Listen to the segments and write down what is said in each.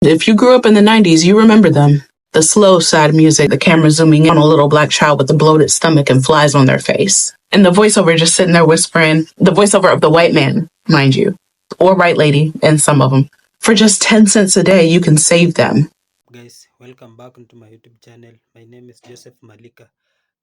If you grew up in the 90s, you remember them. The slow, sad music, the camera zooming in on a little black child with a bloated stomach and flies on their face. And the voiceover just sitting there whispering, the voiceover of the white man, mind you, or white lady, and some of them. For just 10 cents a day, you can save them. Guys, welcome back into my YouTube channel. My name is Joseph Malika.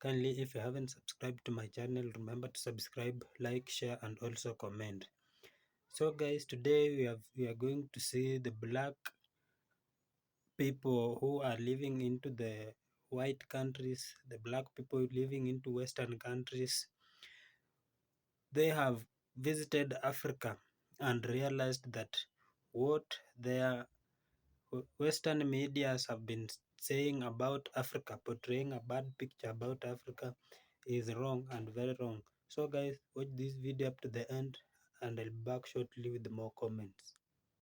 Kindly, if you haven't subscribed to my channel, remember to subscribe, like, share, and also comment. So guys, today we are going to see the black people who are living into the white countries, the black people living into Western countries. They have visited Africa and realized that what their Western medias have been saying about Africa, portraying a bad picture about Africa, is wrong and very wrong. So guys, watch this video up to the end and I'll be back shortly with more comments.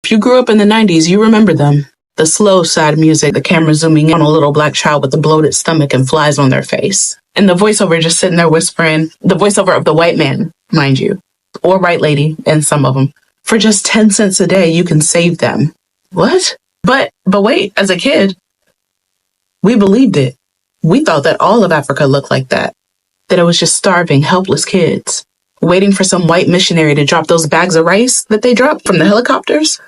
If you grew up in the 90s, you remember them. The slow, sad music, the camera zooming in on a little black child with a bloated stomach and flies on their face. And the voiceover just sitting there whispering, the voiceover of the white man, mind you, or white lady, and some of them. For just 10 cents a day, you can save them. What? But wait, as a kid, we believed it. We thought that all of Africa looked like that it was just starving, helpless kids, waiting for some white missionary to drop those bags of rice that they dropped from the helicopters.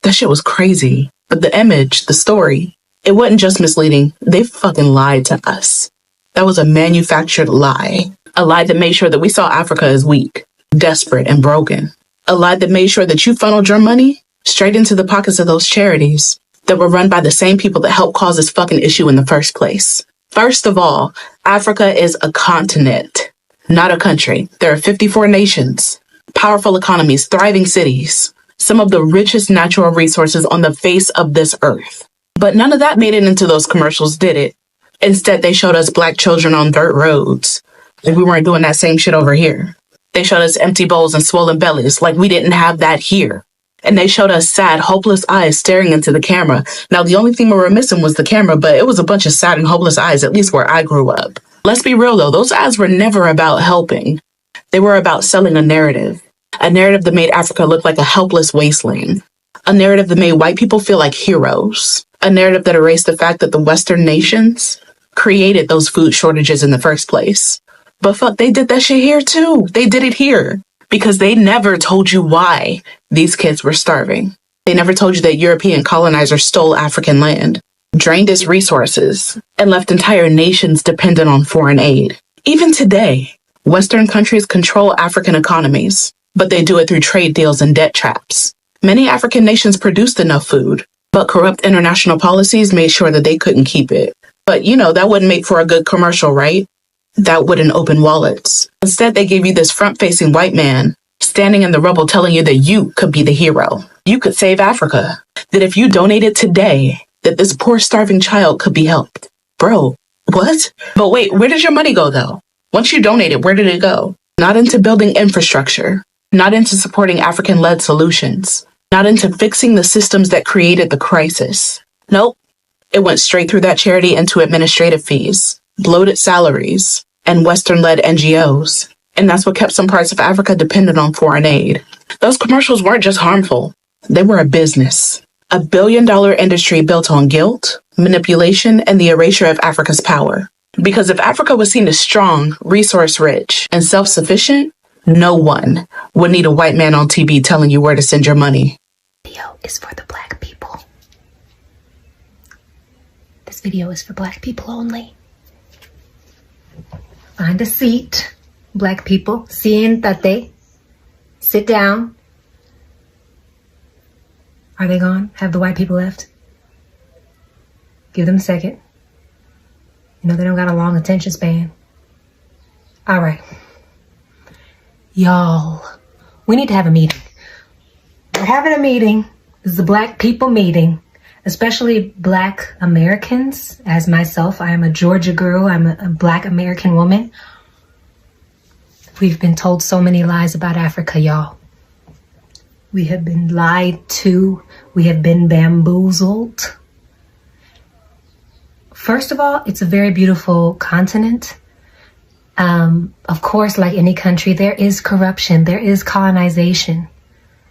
That shit was crazy. But the image, the story, it wasn't just misleading. They fucking lied to us. That was a manufactured lie. A lie that made sure that we saw Africa as weak, desperate, and broken. A lie that made sure that you funneled your money straight into the pockets of those charities that were run by the same people that helped cause this fucking issue in the first place. First of all, Africa is a continent, not a country. There are 54 nations, powerful economies, thriving cities, some of the richest natural resources on the face of this earth. But none of that made it into those commercials, did it? Instead, they showed us black children on dirt roads, like we weren't doing that same shit over here. They showed us empty bowls and swollen bellies, like we didn't have that here. And they showed us sad, hopeless eyes staring into the camera. Now, the only thing we were missing was the camera, but it was a bunch of sad and hopeless eyes, at least where I grew up. Let's be real, though. Those ads were never about helping. They were about selling a narrative that made Africa look like a helpless wasteland, a narrative that made white people feel like heroes, a narrative that erased the fact that the Western nations created those food shortages in the first place. But fuck, they did that shit here, too. They did it here. Because they never told you why these kids were starving. They never told you that European colonizers stole African land, drained its resources, and left entire nations dependent on foreign aid. Even today, Western countries control African economies, but they do it through trade deals and debt traps. Many African nations produced enough food, but corrupt international policies made sure that they couldn't keep it. But that wouldn't make for a good commercial, right? That wouldn't open wallets. Instead, they gave you this front-facing white man standing in the rubble telling you that you could be the hero. You could save Africa. That if you donated today, that this poor starving child could be helped. Bro, what? But wait, where did your money go though? Once you donated, where did it go? Not into building infrastructure. Not into supporting African-led solutions. Not into fixing the systems that created the crisis. Nope. It went straight through that charity into administrative fees, bloated salaries, and Western-led NGOs. And that's what kept some parts of Africa dependent on foreign aid. Those commercials weren't just harmful. They were a business. A billion-dollar industry built on guilt, manipulation, and the erasure of Africa's power. Because if Africa was seen as strong, resource-rich, and self-sufficient, no one would need a white man on TV telling you where to send your money. This video is for the black people. This video is for black people only. Find a seat, black people. Siéntate. Sit down. Are they gone? Have the white people left? Give them a second. They don't got a long attention span. All right. Y'all, we need to have a meeting. We're having a meeting. This is a black people meeting, especially black Americans. As myself, I am a Georgia girl. I'm a black American woman. We've been told so many lies about Africa, y'all. We have been lied to. We have been bamboozled. First of all, it's a very beautiful continent. Of course, like any country, there is corruption. There is colonization.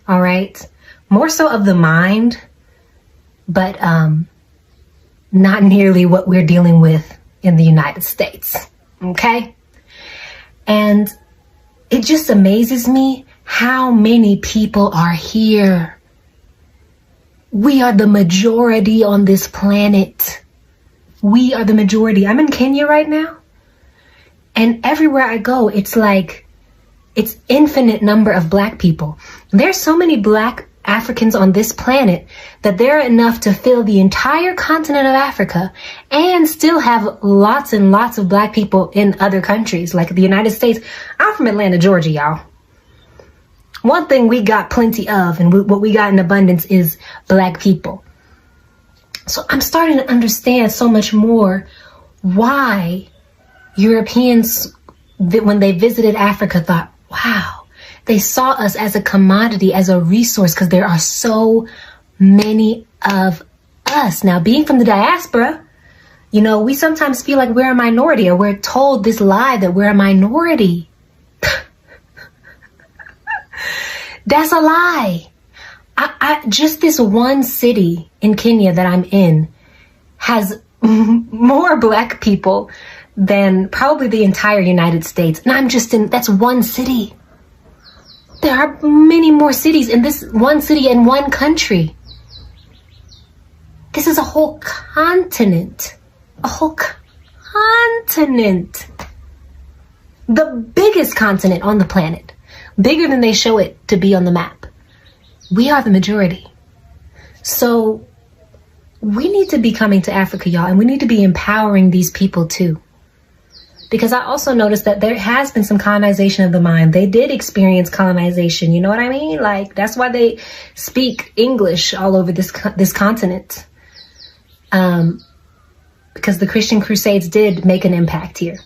All right. More so of the mind but not nearly what we're dealing with in the United States. Okay? And it just amazes me how many people are here. We are the majority on this planet. We are the majority. I'm in Kenya right now, and everywhere I go, it's like it's infinite number of Black people. There's so many Black Africans on this planet that there are enough to fill the entire continent of Africa and still have lots and lots of Black people in other countries like the United States. I'm from Atlanta, Georgia, y'all. One thing we got plenty of, and what we got in abundance, is Black people. So I'm starting to understand so much more why Europeans, when they visited Africa, thought, wow, they saw us as a commodity, as a resource, because there are so many of us. Now, being from the diaspora, you know, we sometimes feel like we're a minority, or we're told this lie that we're a minority. That's a lie. Just this one city in Kenya that I'm in has more Black people than probably the entire United States. And I'm just in, that's one city. There are many more cities in this one city in one country. This is a whole continent. A whole continent. The biggest continent on the planet. Bigger than they show it to be on the map. We are the majority. So we need to be coming to Africa, y'all, and we need to be empowering these people too. Because I also noticed that there has been some colonization of the mind. They did experience colonization, you know what I mean? Like, that's why they speak English all over this continent. Because the Christian Crusades did make an impact here.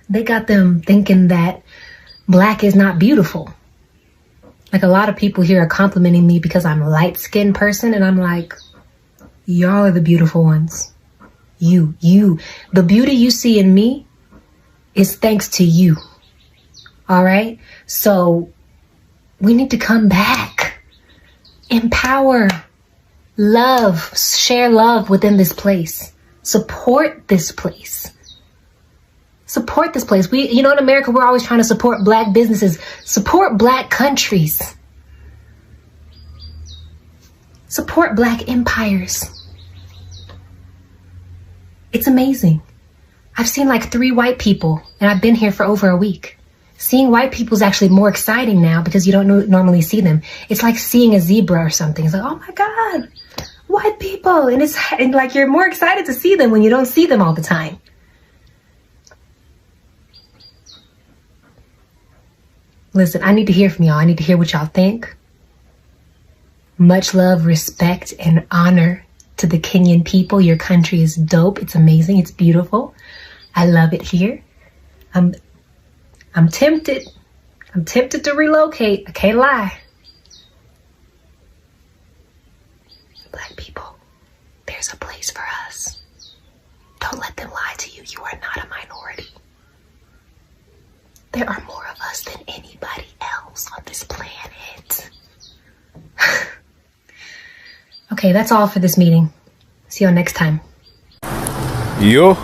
They got them thinking that Black is not beautiful. Like, a lot of people here are complimenting me because I'm a light-skinned person, and I'm like, y'all are the beautiful ones. You. The beauty you see in me is thanks to you. All right? So we need to come back. Empower. Love. Share love within this place. Support this place. Support this place. You know, in America, we're always trying to support Black businesses. Support Black countries. Support Black empires. It's amazing. I've seen like 3 white people, and I've been here for over a week. Seeing white people is actually more exciting now because you don't normally see them. It's like seeing a zebra or something. It's like, oh my God, white people. And like, you're more excited to see them when you don't see them all the time. Listen, I need to hear from y'all. I need to hear what y'all think. Much love, respect, and honor to the Kenyan people. Your country is dope. It's amazing. It's beautiful. I love it here. I'm tempted. I'm tempted to relocate. I can't lie. Black people, there's a place for us. Don't let them lie to you. You are not a minority. There are more of us than anybody else on this planet. Okay, that's all for this meeting. See y'all next time. Yo,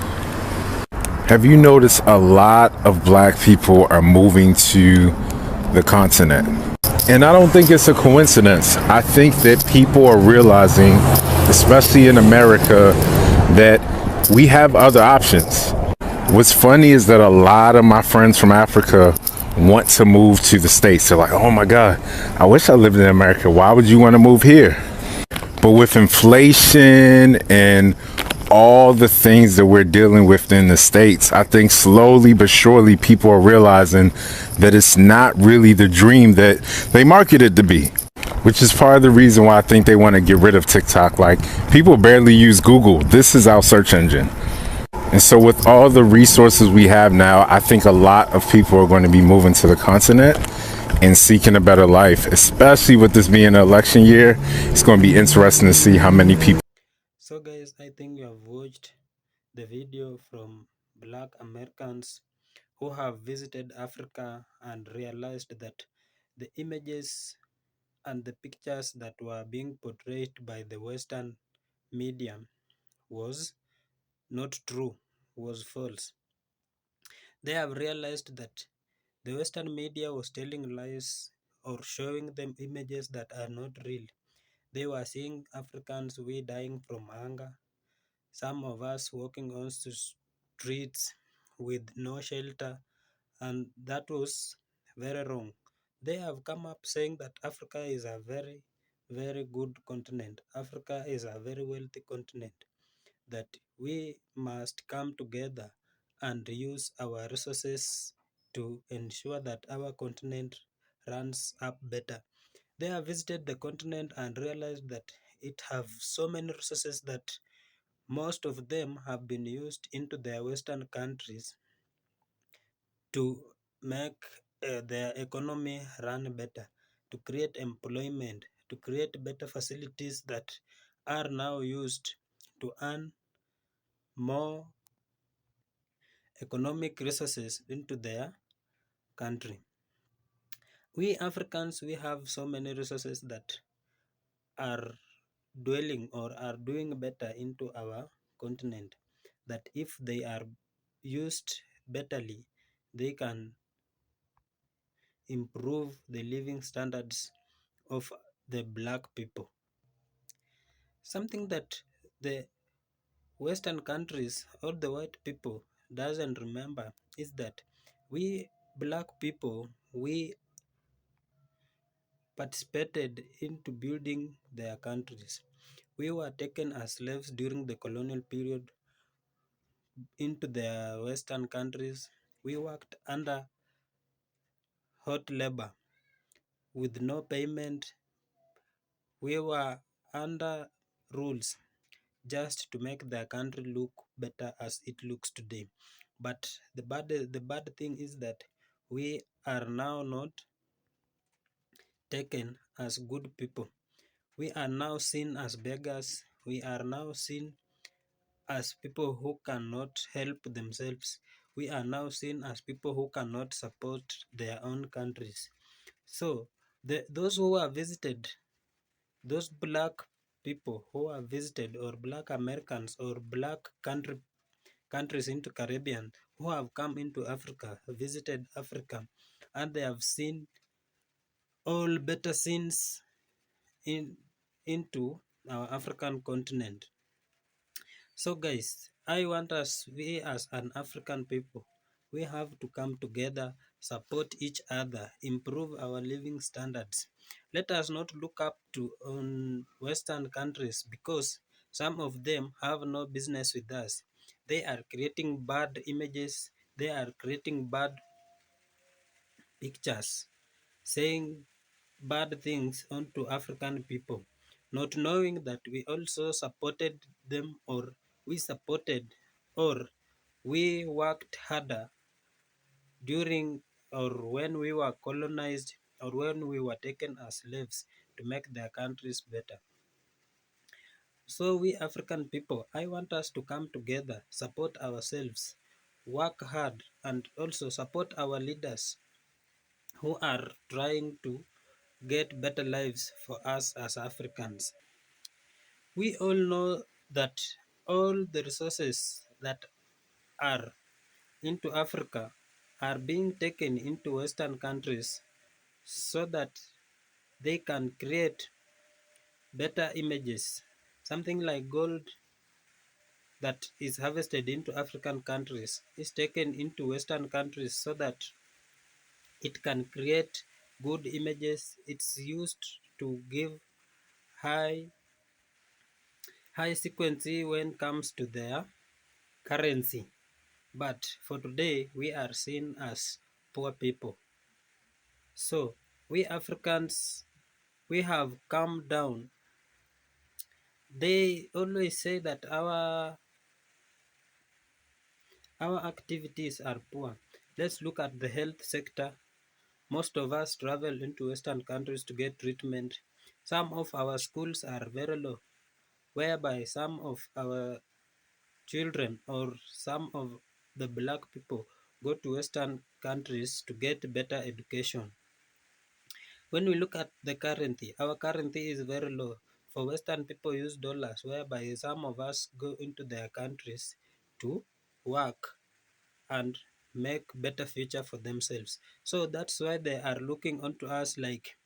have you noticed a lot of Black people are moving to the continent? And I don't think it's a coincidence. I think that people are realizing, especially in America, that we have other options. What's funny is that a lot of my friends from Africa want to move to the States. They're like, oh my God, I wish I lived in America. Why would you want to move here? But with inflation and all the things that we're dealing with in the States, I think slowly but surely people are realizing that it's not really the dream that they marketed to be, which is part of the reason why I think they want to get rid of TikTok. Like, people barely use Google. This is our search engine. And so with all the resources we have now, I think a lot of people are going to be moving to the continent and seeking a better life, especially with this being an election year. It's going to be interesting to see how many people. So guys, I think you have watched the video from Black Americans who have visited Africa and realized that the images and the pictures that were being portrayed by the Western media was not true, was false. They have realized that the Western media was telling lies or showing them images that are not real. They were seeing Africans we dying from hunger, some of us walking on streets with no shelter, and that was very wrong. They have come up saying that Africa is a very, very good continent. Africa is a very wealthy continent, that we must come together and use our resources to ensure that our continent runs up better. They have visited the continent and realized that it have so many resources that most of them have been used into their Western countries to make their economy run better, to create employment, to create better facilities that are now used to earn more economic resources into their country. We Africans, we have so many resources that are dwelling or are doing better into our continent, that if they are used betterly, they can improve the living standards of the black people. Something that the Western countries or the white people doesn't remember is that we black people, we participated into building their countries. We were taken as slaves during the colonial period into the Western countries. We worked under hot labor with no payment. We were under rules just to make their country look better as it looks today. But the bad thing is that we are now not taken as good people. We are now seen as beggars. We are now seen as people who cannot help themselves. We are now seen as people who cannot support their own countries. So those who are visited, those black people who are visited, or black Americans or black countries into Caribbean who have come into Africa, visited Africa, and they have seen all better scenes into our African continent. So guys, I want us, we as an African people, we have to come together, support each other, improve our living standards. Let us not look up to Western countries, because some of them have no business with us. They are creating bad images, they are creating bad pictures, saying bad things onto African people, not knowing that we also supported them, or we supported, or we worked harder during or when we were colonized, or when we were taken as slaves to make their countries better. So we African people, I want us to come together, support ourselves, work hard, and also support our leaders who are trying to get better lives for us as Africans. We all know that all the resources that are into Africa are being taken into Western countries so that they can create better images. Something like gold that is harvested into African countries is taken into Western countries so that it can create good images. It's used to give high frequency when it comes to their currency. But for today, we are seen as poor people. So we Africans, we have come down. They always say that our activities are poor. Let's look at the health sector. Most of us travel into Western countries to get treatment. Some of our schools are very low, whereby some of our children or some of the black people go to Western countries to get better education. When we look at the currency, our currency is very low. For Western people use dollars, whereby some of us go into their countries to work and make better future for themselves. So that's why they are looking onto us like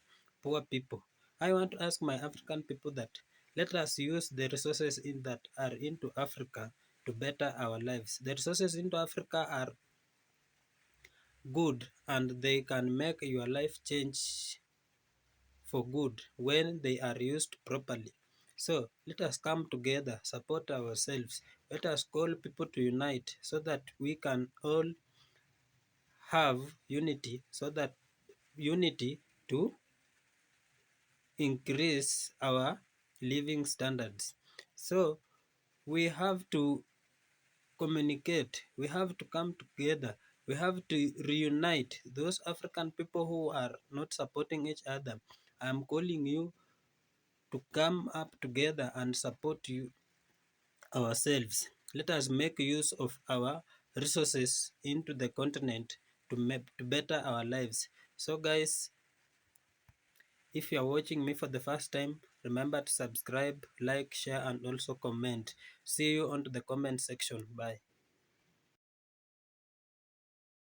poor people. I want to ask my African people that let us use the resources in that are into Africa to better our lives. The resources into Africa are good and they can make your life change for good when they are used properly. So let us come together, support ourselves. Let us call people to unite so that we can all have unity, so that unity to increase our living standards. So we have to communicate, we have to come together, we have to reunite those African people who are not supporting each other. I am calling you to come up together and support you ourselves. Let us make use of our resources into the continent to better our lives. So guys, if you are watching me for the first time, remember to subscribe, like, share, and also comment. See you on the comment section. Bye.